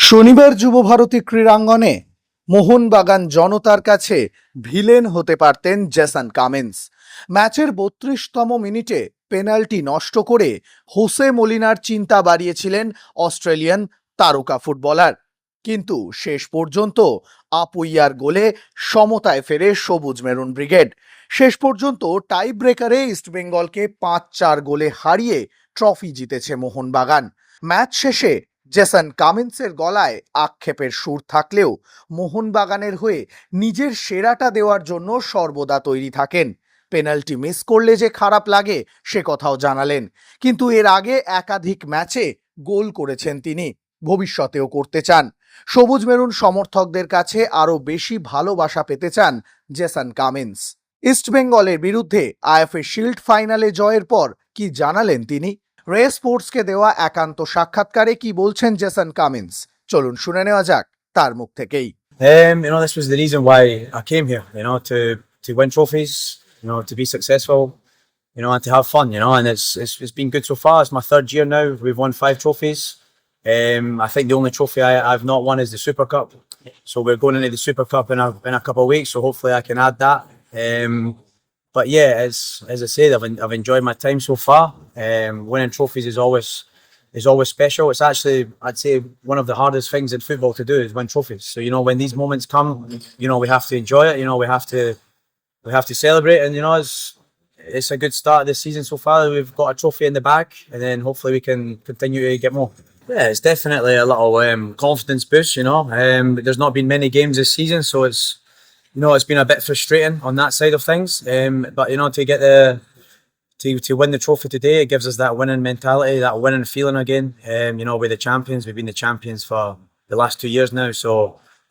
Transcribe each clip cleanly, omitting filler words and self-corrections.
শনিবার যুবভারতী ক্রীড়াঙ্গনে মোহনবাগান জনতার কাছে ভিলেন হতে পারতেন জেসন কামিন্স। ম্যাচের 32তম মিনিটে পেনাল্টি নষ্ট করে হোসে মলিনার চিন্তা বাড়িয়েছিলেন অস্ট্রেলিয়ান তারকা ফুটবলার, কিন্তু শেষ পর্যন্ত আপুইয়ার গোলে সমতায় ফেরে সবুজ মেরুন ব্রিগেড। শেষ পর্যন্ত টাই ব্রেকারে ইস্টবেঙ্গলকে 5-4 গোলে হারিয়ে ট্রফি জিতেছে মোহনবাগান। ম্যাচ শেষে জেসন কামিন্সের গলায় আক্ষেপের সুর থাকলেও মোহনবাগানের হয়ে নিজের সেরাটা দেওয়ার জন্য সর্বদা তৈরি থাকেন। পেনাল্টি মিস করলে যে খারাপ লাগে সে কথাও জানালেন, কিন্তু এর আগে একাধিক ম্যাচে গোল করেছেন তিনি, ভবিষ্যতেও করতে চান। সবুজ মেরুন সমর্থকদের কাছে আরও বেশি ভালোবাসা পেতে চান জেসন কামিন্স। ইস্টবেঙ্গলের বিরুদ্ধে আইএফএ শিল্ড ফাইনালে জয়ের পর কি জানালেন তিনি? রে স্পোর্টসকে দেওয়া একান্ত সাক্ষাৎকারে কি বলছেন জেসন কামিন্স, চলুন শুনে নেওয়া যাক তার মুখ থেকেই। This was the reason why I came here, to win trophies, to be successful, and to have fun, and it's been good so far. It's my third year now. We've won 5 trophies. I think the only trophy I've not won is the Super Cup. So we're going into the Super Cup in a couple of weeks, so hopefully I can add that. But yeah, as I said, I've enjoyed my time so far. Winning trophies is always special. It's actually, I'd say, one of the hardest things in football to do is win trophies. So when these moments come, we have to enjoy it. We have to celebrate, and it's a good start of this season so far. We've got a trophy in the bag, and then hopefully we can continue to get more. Yeah, it's definitely a little confidence boost. There's not been many games this season, so it's been a bit frustrating on that side of things. But to get to win the trophy today, it gives us that winning mentality, that winning feeling again. We're the champions. We've been the champions for the last 2 years now. So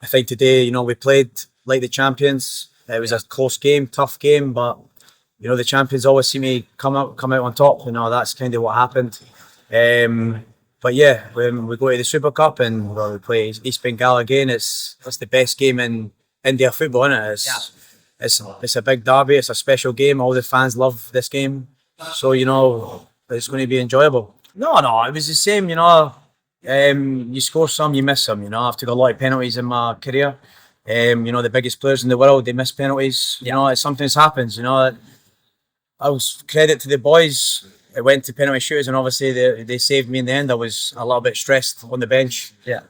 I think today, we played like the champions. It was a close game, tough game, but the champions always seem to come out on top. That's kind of what happened. But yeah, when we go to the Super Cup and we play East Bengal again, it's the best game in India football, isn't it? It's a big derby. It's a special game. All the fans love this game, so it's going to be enjoyable. No, it was the same. You score some, you miss some. I've took a lot of penalties in my career. The biggest players in the world, they miss penalties. It's something happens. I was credit to the boys. I went to penalty shooters, and obviously they saved me in the end. I was a little bit stressed on the bench. Yeah.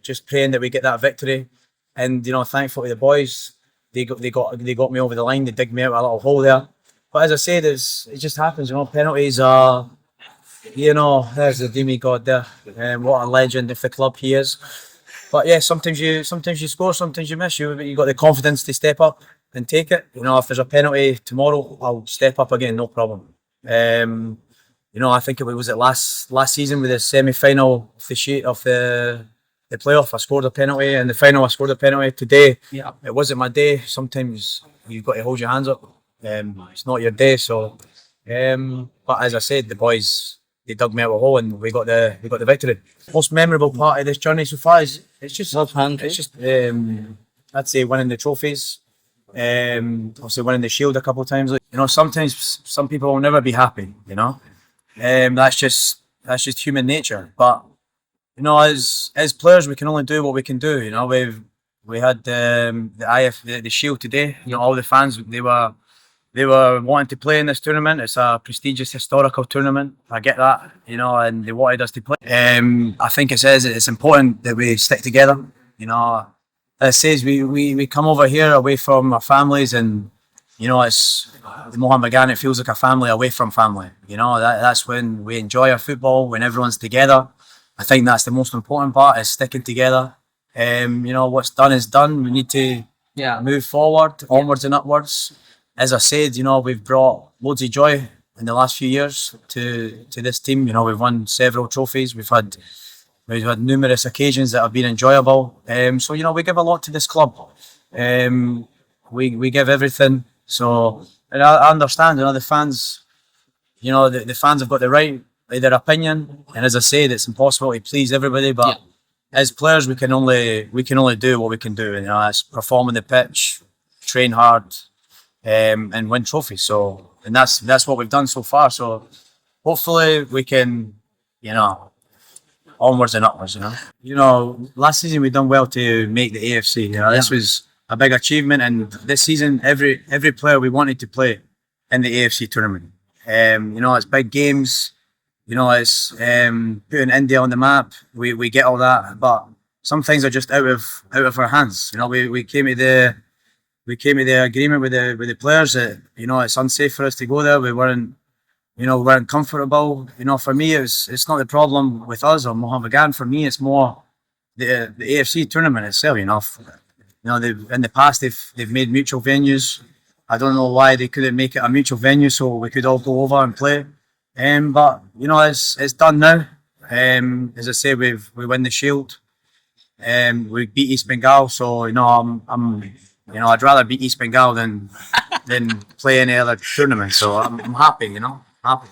Just praying that we get that victory. And thankful to the boys, they got me over the line. They digged me out a little hole there. But as I said, it just happens. Penalties are, there's the demigod there. What a legend of the club he is. But yeah, sometimes you score, sometimes you miss. You got the confidence to step up and take it. If there's a penalty tomorrow, I'll step up again, no problem. I think it was last season with the semi-final of the playoff. I scored a penalty, and the final I scored a penalty. Today, It wasn't my day. Sometimes you've got to hold your hands up. It's not your day, so. But as I said, the boys, they dug me out a hole, and we got the victory. Most memorable part of this journey so far is it's just I'd say winning the trophies. Also winning the Shield a couple of times. Sometimes some people will never be happy. That's just human nature. But as players, we can only do what we can do. We had the Shield today. All the fans, they were wanting to play in this tournament. It's a prestigious historical tournament. I get that, and they wanted us to play. I think it's important that we stick together. As it says, we come over here away from our families, and it's the Mohammedan. It feels like a family away from family. That's when we enjoy our football, when everyone's together. I think that's the most important part, is sticking together. What's done is done. We need to move forward, onwards and upwards. As I said, we've brought loads of joy in the last few years to this team. We've won several trophies. We've had numerous occasions that have been enjoyable. So we give a lot to this club. We give everything. So, and I understand, the fans. The fans have got the right of their opinion, and as I said, it's impossible to please everybody. But as players, we can only do what we can do. It's perform on the pitch, train hard, and win trophies. So, and that's what we've done so far. So, hopefully, we can, onwards and upwards. You know, last season we done well to make the AFC. You know, this was a big achievement, and this season every player we wanted to play in the AFC tournament. You know, it's big games. You know, it's putting India on the map. We get all that, but some things are just out of our hands. You know, we came to the agreement with the players that, you know, it's unsafe for us to go there. We weren't comfortable. You know, for me, it's not the problem with us or Mohammedan. For me, it's more the AFC tournament itself. You know, in the past they've made mutual venues. I don't know why they couldn't make it a mutual venue so we could all go over and play. But you know, it's done now. As I say, we win the Shield. We beat East Bengal, so you know, I'd rather beat East Bengal than play any other tournament. So I'm happy, you know, happy.